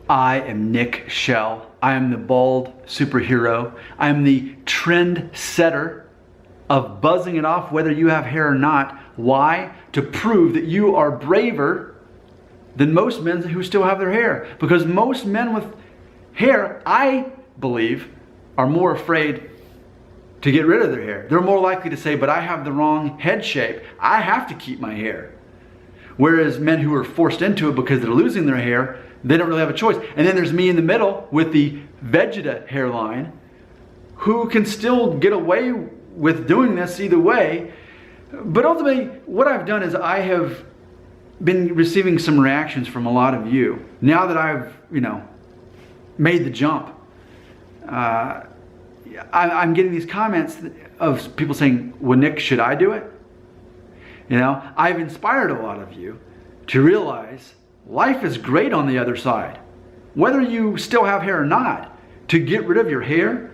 I am Nick Shell. I am the bald superhero. I am the trend setter of buzzing it off whether you have hair or not. Why? To prove that you are braver than most men who still have their hair. Because most men with hair, I believe, are more afraid to get rid of their hair. They're more likely to say, but I have the wrong head shape. I have to keep my hair. Whereas men who are forced into it because they're losing their hair, they don't really have a choice. And then there's me in the middle with the Vegeta hairline who can still get away with doing this either way. But ultimately, what I've done is I have been receiving some reactions from a lot of you. Now that I've, made the jump, I'm getting these comments of people saying, well, Nick, should I do it? I've inspired a lot of you to realize life is great on the other side. Whether you still have hair or not, to get rid of your hair,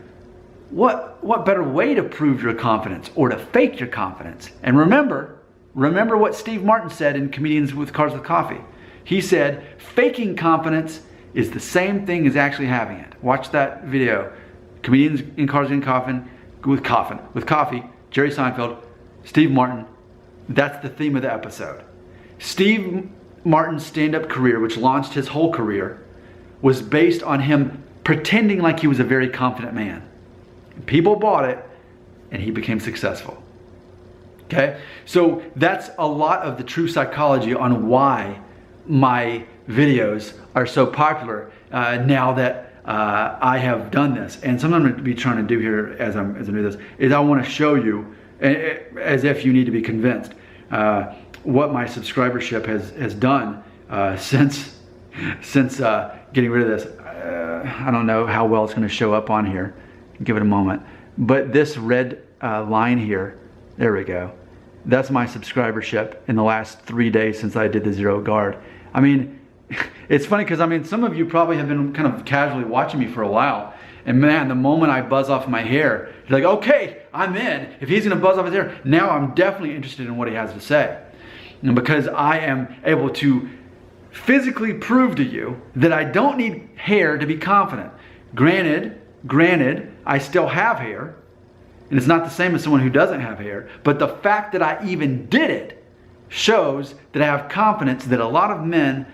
what better way to prove your confidence or to fake your confidence? And remember what Steve Martin said in Comedians with Cars with Coffee. He said, faking confidence is the same thing as actually having it. Watch that video. Comedians in Cars with Coffee, Jerry Seinfeld, Steve Martin. That's the theme of the episode. Steve Martin's stand-up career, which launched his whole career, was based on him pretending like he was a very confident man. People bought it, and he became successful. Okay? So that's a lot of the true psychology on why my videos are so popular now that I have done this. And something I'm going to be trying to do here as I do this is I want to show you, as if you need to be convinced, what my subscribership has done since getting rid of this. I don't know how well it's going to show up on here. Give it a moment. But this red line here, there we go. That's my subscribership in the last 3 days since I did the Zero Guard. I mean, it's funny because some of you probably have been kind of casually watching me for a while. And man, the moment I buzz off my hair, you're like, okay, I'm in. If he's gonna buzz off his hair, now I'm definitely interested in what he has to say. And because I am able to physically prove to you that I don't need hair to be confident. Granted, I still have hair, and it's not the same as someone who doesn't have hair, but the fact that I even did it shows that I have confidence that a lot of men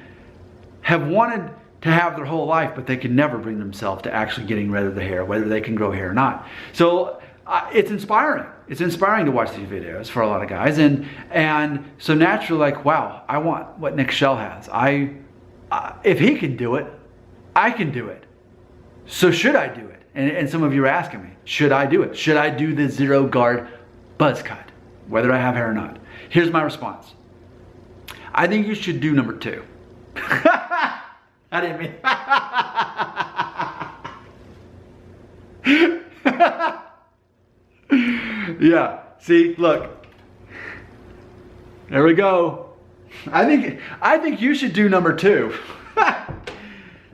have wanted to have their whole life, but they could never bring themselves to actually getting rid of the hair, whether they can grow hair or not. So it's inspiring. It's inspiring to watch these videos for a lot of guys. And so naturally, like, wow, I want what Nick Shell has. If he can do it, I can do it. So should I do it? And some of you are asking me, should I do it? Should I do the Zero Guard buzz cut, whether I have hair or not? Here's my response. I think you should do number 2. I didn't mean. Yeah, see, look. There we go. I think you should do number 2.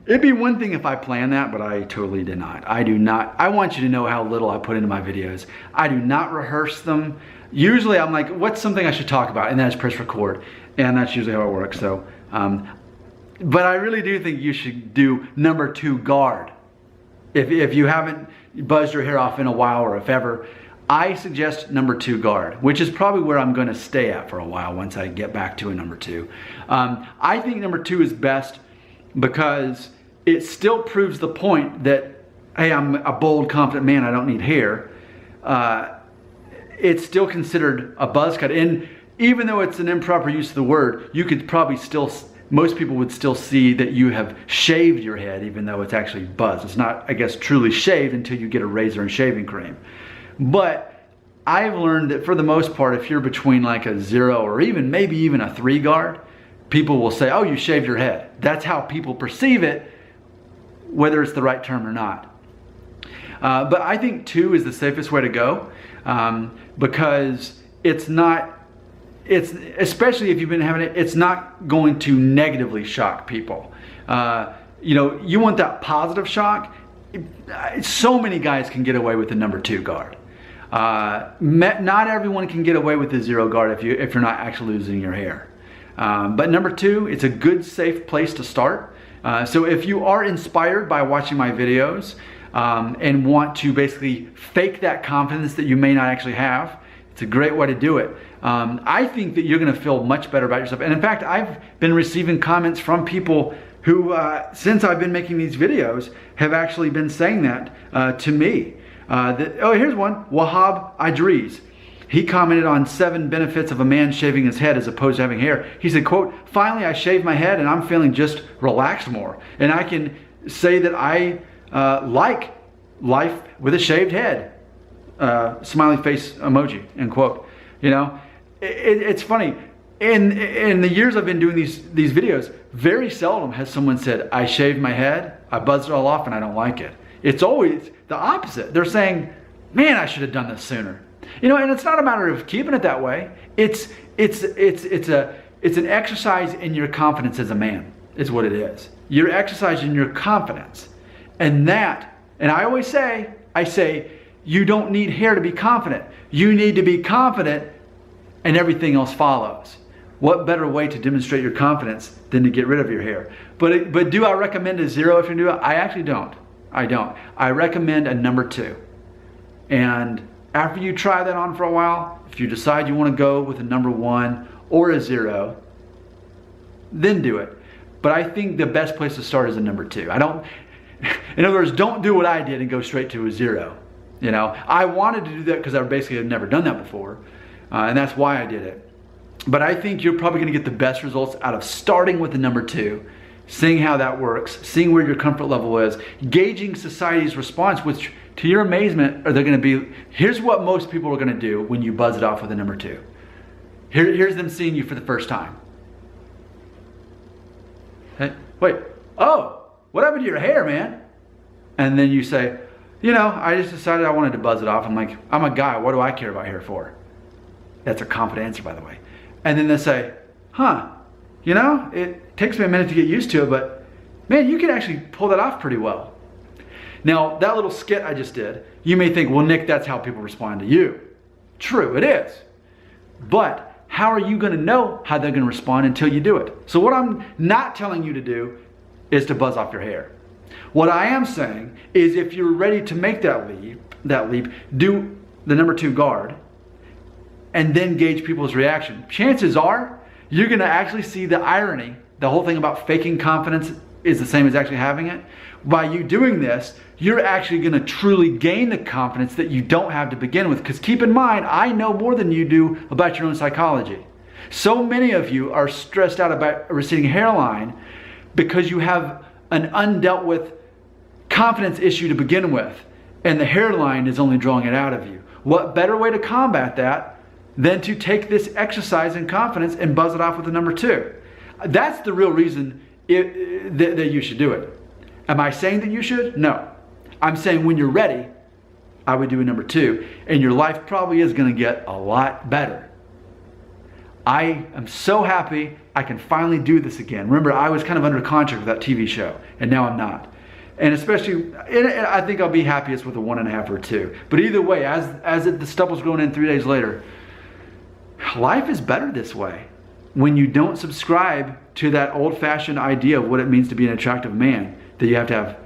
It'd be one thing if I planned that, but I totally did not. I do not. I want you to know how little I put into my videos. I do not rehearse them. Usually I'm like, what's something I should talk about? And then I just press record. And that's usually how it works. So, but I really do think you should do number 2 guard. If you haven't buzzed your hair off in a while, or if ever, I suggest number 2 guard, which is probably where I'm going to stay at for a while once I get back to a number 2. I think number 2 is best because it still proves the point that, hey, I'm a bold, confident man, I don't need hair. It's still considered a buzz cut. And even though it's an improper use of the word, you could probably still, most people would still see that you have shaved your head, even though it's actually buzzed. It's not, I guess, truly shaved until you get a razor and shaving cream. But I've learned that for the most part, if you're between like a 0 or maybe even a 3 guard, people will say, oh, you shaved your head. That's how people perceive it, whether it's the right term or not. But I think 2 is the safest way to go because especially if you've been having it, it's not going to negatively shock people. You want that positive shock. So many guys can get away with the number 2 guard. Not everyone can get away with the 0 guard if you're not actually losing your hair. But number 2, it's a good, safe place to start. So if you are inspired by watching my videos and want to basically fake that confidence that you may not actually have, it's a great way to do it. I think that you're going to feel much better about yourself. And in fact, I've been receiving comments from people who, since I've been making these videos, have actually been saying that to me. Here's one, Wahab Idris. He commented on 7 benefits of a man shaving his head as opposed to having hair. He said, quote, "Finally I shaved my head and I'm feeling just relaxed more. And I can say that I like life with a shaved head." Smiley face emoji, end quote. You know, it's funny. In the years I've been doing these videos, very seldom has someone said, "I shaved my head, I buzzed it all off and I don't like it." It's always the opposite. They're saying, "Man, I should have done this sooner." You know, and it's not a matter of keeping it that way. It's an exercise in your confidence as a man, is what it is. You're exercising your confidence. And I always say, you don't need hair to be confident. You need to be confident and everything else follows. What better way to demonstrate your confidence than to get rid of your hair? But do I recommend a 0 if you're new? I actually don't. I don't. I recommend a number 2. And after you try that on for a while, if you decide you want to go with a number 1 or a 0, then do it. But I think the best place to start is a number 2. In other words, don't do what I did and go straight to a 0. You know, I wanted to do that because I basically had never done that before. And that's why I did it. But I think you're probably going to get the best results out of starting with the number 2, seeing how that works, seeing where your comfort level is, gauging society's response, which to your amazement, are they going to be, here's what most people are going to do when you buzz it off with a number 2. Here's them seeing you for the first time. Hey, wait, oh, what happened to your hair, man? And then you say, you know, I just decided I wanted to buzz it off. I'm like, I'm a guy, what do I care about hair for? That's a confident answer, by the way. And then they say, huh, you know, it takes me a minute to get used to it, but man, you can actually pull that off pretty well. Now, that little skit I just did, you may think, well, Nick, that's how people respond to you. True, it is. But how are you going to know how they're going to respond until you do it? So what I'm not telling you to do is to buzz off your hair. What I am saying is if you're ready to make that leap, do the number 2 guard and then gauge people's reaction. Chances are you're going to actually see the irony. The whole thing about faking confidence is the same as actually having it. By you doing this, you're actually going to truly gain the confidence that you don't have to begin with. Because keep in mind, I know more than you do about your own psychology. So many of you are stressed out about a receding hairline because you have an undealt with confidence issue to begin with, and the hairline is only drawing it out of you. What better way to combat that than to take this exercise in confidence and buzz it off with a number 2? That's the real reason that you should do it. Am I saying that you should? No. I'm saying when you're ready, I would do a number 2, and your life probably is going to get a lot better. I am so happy I can finally do this again. Remember, I was kind of under contract with that TV show, and now I'm not. And especially, I think I'll be happiest with a 1.5 or 2. But either way, as the stuff was going in 3 days later, life is better this way. When you don't subscribe to that old-fashioned idea of what it means to be an attractive man, that you have to have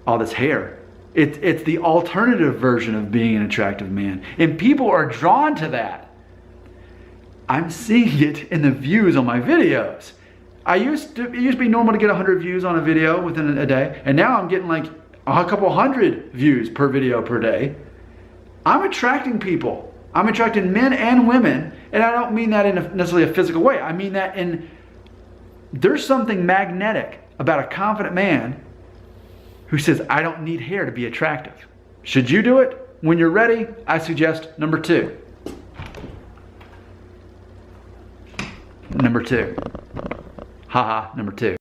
all this hair. It's the alternative version of being an attractive man. And people are drawn to that. I'm seeing it in the views on my videos. It used to be normal to get 100 views on a video within a day, and now I'm getting like a couple hundred views per video per day. I'm attracting people. I'm attracting men and women, and I don't mean that in necessarily a physical way. I mean that there's something magnetic about a confident man who says, I don't need hair to be attractive. Should you do it? When you're ready, I suggest number 2. Number 2. Haha, number 2.